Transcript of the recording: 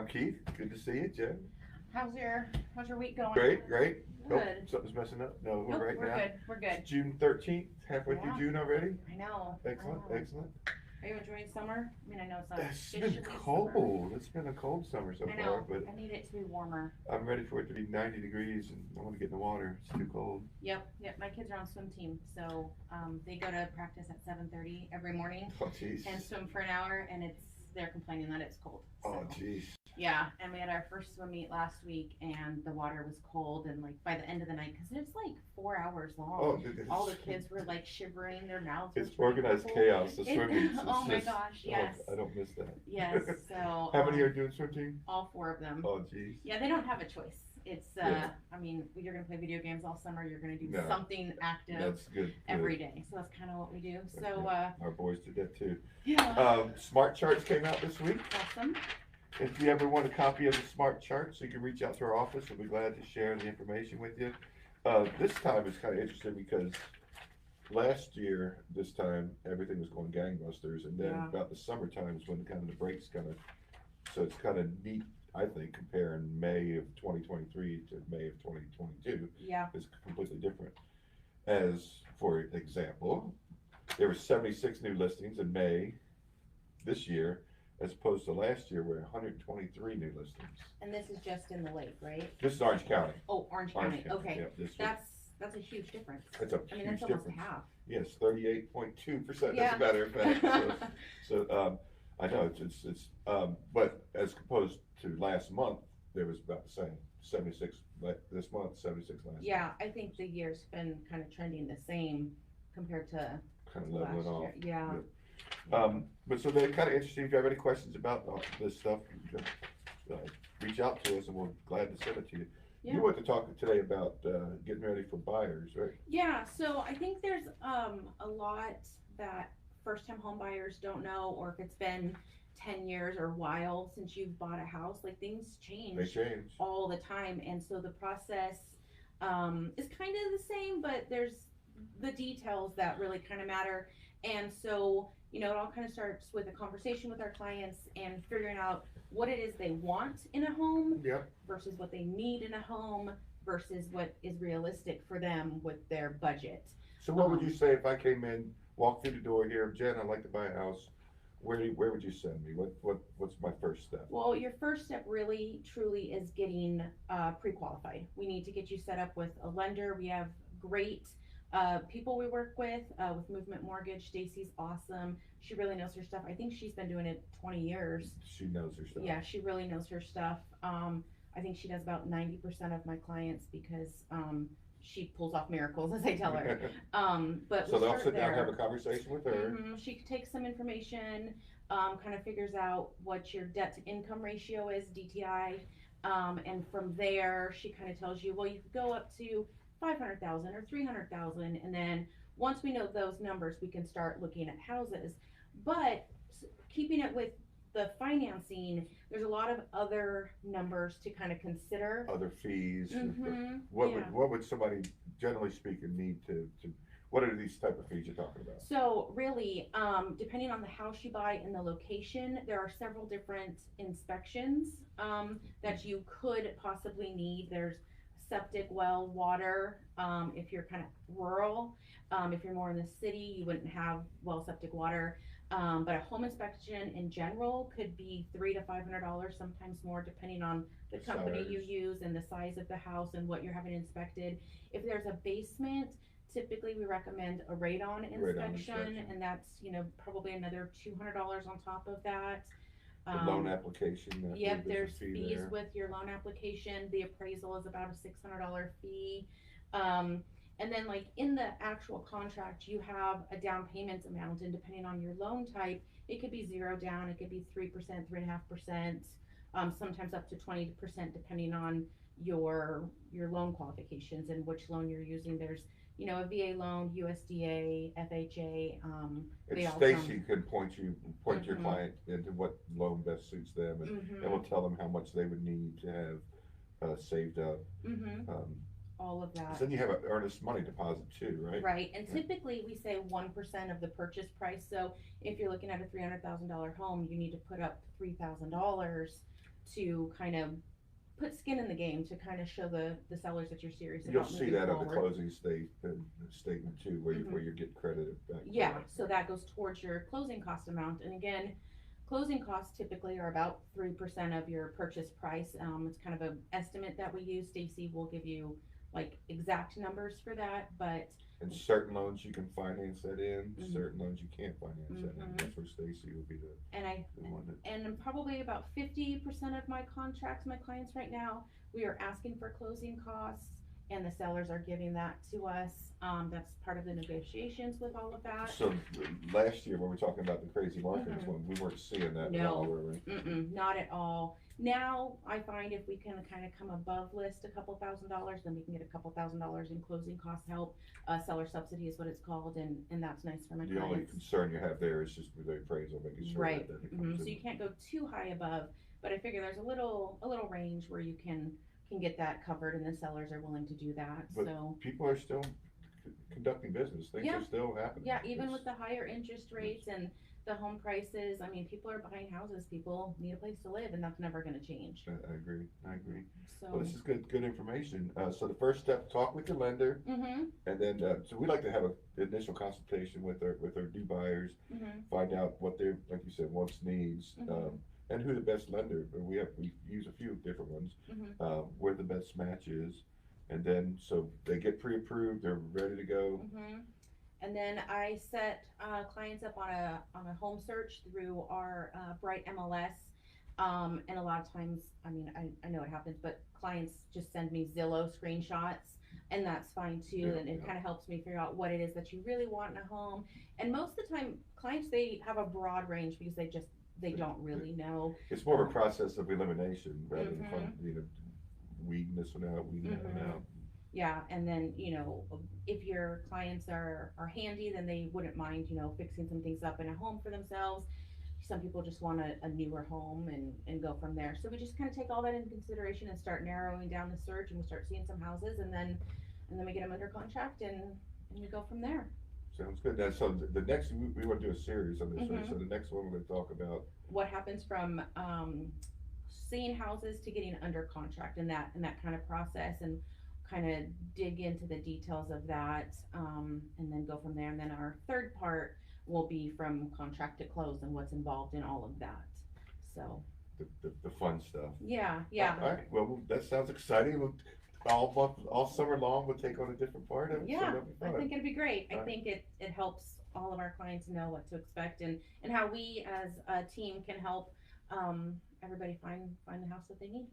Keith. Good to see you, Jen. How's your week going? Great. Oh, Good. something's messing up. No, Nope, right we're now. good. We're good. It's June 13th, halfway through Yeah. June already. I know. Excellent. I know. Are you enjoying summer? I mean, I know it's not It's officially been summer. cold. It's been a cold summer so I far, know. but I need it to be warmer. I'm ready for it to be 90 degrees and I want to get in the water. It's too cold. Yep. My kids are on swim team, so they go to practice at 7:30 every morning Oh, jeez. and swim for an hour, and they're complaining that it's cold. Oh, So, jeez. yeah, and we had our first swim meet last week, and the water was cold, and like by the end of the night, because it's like 4 hours long. Oh, dude, All the kids were like shivering, their mouths were it's turning organized purple. chaos. The swim meets. It's Oh my just, gosh, yes. I don't miss that. Yes, so How many are doing swim team? all four of them. Oh, jeez. Yeah, they don't have a choice. It's Yeah. I mean, you're gonna play video games all summer. You're gonna do No. something active That's good. every day. So that's kind of what we do. So Our boys did that too. yeah, Smart charts came out this week. awesome. If you ever want a copy of the smart charts, you can reach out to our office. We'll be glad to share the information with you. This time is kind of interesting because last year, this time, everything was going gangbusters. And then Yeah. about the summertime is when kind of the breaks kind of, so it's kind of neat, I think, comparing May of 2023 to May of 2022 Yeah. is completely different. As, for example, there were 76 new listings in May this year, as opposed to last year where 123 new listings. And this is just in the lake, right? This is Orange County. Oh, Orange County. Okay, Yep, this was, that's a huge difference. that's a I mean, huge that's almost difference. half. Yes, 38.2%, Yeah. as a matter of fact. So, I know it's but as opposed to last month, there was about the same. 76 this month, 76 last month. Yeah, I think the year's been kind of trending the same compared to Kind of last leveling off. year. Yeah. But so they're kind of interesting. If you have any questions about this stuff, you can, reach out to us and we're glad to send it to you. Yeah. You want to talk today about getting ready for buyers, right? Yeah, so I think there's a lot that first-time home buyers don't know, or if it's been 10 years or a while since you've bought a house, like things change They change. all the time, and so the process is kind of the same, but there's the details that really kind of matter. And so, you know, it all kind of starts with a conversation with our clients and figuring out what it is they want in a home Yep. versus what they need in a home versus what is realistic for them with their budget. So what would you say if I came in, walked through the door here, Jen, I'd like to buy a house. Where would you send me? What's my first step? Well, your first step really truly is getting pre-qualified. We need to get you set up with a lender. We have great people we work with Movement Mortgage. Stacy's awesome. She really knows her stuff. I think she's been doing it 20 years. She knows her stuff. Yeah, she really knows her stuff. I think she does about 90% of my clients because she pulls off miracles, as I tell her. But So we'll they'll start sit down and there. have a conversation with her. She takes some information, kind of figures out what your debt to income ratio is, DTI, and from there she kind of tells you, well, you could go up to 500,000 or 300,000, and then once we know those numbers, we can start looking at houses. But keeping it with the financing, there's a lot of other numbers to kind of consider. Other fees. Mhm, What yeah. would somebody, generally speaking, need to what are these type of fees you're talking about? So really, depending on the house you buy and the location, there are several different inspections that you could possibly need. There's septic, well, water, if you're kind of rural. If you're more in the city, you wouldn't have well, septic, water. But a home inspection in general could be $300 to $500, sometimes more, depending on the company you use and the size of the house and what you're having inspected. If there's a basement, typically we recommend a radon inspection, and that's, you know, probably another $200 on top of that. The loan application. Yep, there's a fee fees there. with your loan application. The appraisal is about a $600 fee. And then like in the actual contract, you have a down payment amount, and depending on your loan type, it could be 0 down, it could be 3%, 3.5%, sometimes up to 20%, depending on your loan qualifications and which loan you're using. There's, you know, a VA loan, USDA, FHA. And they all Stacy can point your Mhm. client into what loan best suits them, and we'll tell them how much they would need to have saved up. All of that. So then you have an earnest money deposit too, right? Right, and typically we say 1% of the purchase price. So if you're looking at a $300,000 home, you need to put up $3,000 to kind of put skin in the game, to kind of show the sellers that you're serious You'll about see moving that on the forward. closing statement too, where Mhm. where you get credited back. for Yeah, that. so that goes towards your closing cost amount, and again, closing costs typically are about 3% of your purchase price. It's kind of an estimate that we use. Stacy will give you like exact numbers for that, but And certain loans you can finance that in, Mhm. certain loans you can't finance that in. Mhm. That's where Stacy will be and the one that. and probably about 50% of my contracts, my clients right now, we are asking for closing costs, and the sellers are giving that to us. That's part of the negotiations with all of that. So last year, when we were talking about the crazy markets Mhm. one, we weren't seeing that at No. all, were we? Not at all. Now, I find if we can kind of come above list a couple $1,000s, then we can get a couple $1,000s in closing cost help. Seller subsidy is what it's called, and that's nice for my The only clients. concern you have there is just with the appraisal, making sure Right. that it Mhm. comes So in. you can't go too high above, but I figure there's a little range where you can get that covered, and the sellers are willing to do that. But So people are still conducting business, things Yeah. are still happening. yeah, even It's- with the higher interest rates and the home prices, I mean, people are buying houses. People need a place to live, and that's never going to change. I agree, So. Well, this is good information, so the first step, talk with your lender, Mhm. and then, so we like to have an initial consultation with our new buyers, Mhm. find out what their, like you said, wants, needs, Mhm. and who the best lender, we use a few different ones, Mhm. where the best match is, and then, so they get pre-approved, they're ready to go. Mhm. And then I set clients up on a home search through our Bright MLS. And a lot of times, I mean, I know it happens, but clients just send me Zillow screenshots, and that's fine too. Yeah, And it yeah. kind of helps me figure out what it is that you really want in a home. And most of the time, clients, they have a broad range because they don't really know. It's more of a process of elimination rather than fun, Mhm. weeding this one out, weeding that one Mhm. out. Yeah, and then, if your clients are handy, then they wouldn't mind, fixing some things up in a home for themselves. Some people just want a newer home and go from there. So we just kind of take all that into consideration and start narrowing down the search, and we start seeing some houses, and then we get them under contract, and we go from there. Sounds good. Now, so the next, we want to do a series on this, right? Mhm. So the next one we're gonna talk about, What happens from seeing houses to getting under contract, and that kind of process, and kind of dig into the details of that, and then go from there. And then our third part will be from contract to close and what's involved in all of that. So the fun stuff. yeah. All right, well, that sounds exciting. All month, all summer long, we'll take on a different part of it, so Yeah, that'll be I fun. think it'd be great. I Right. think it helps all of our clients know what to expect, and how we as a team can help everybody find the house that they need.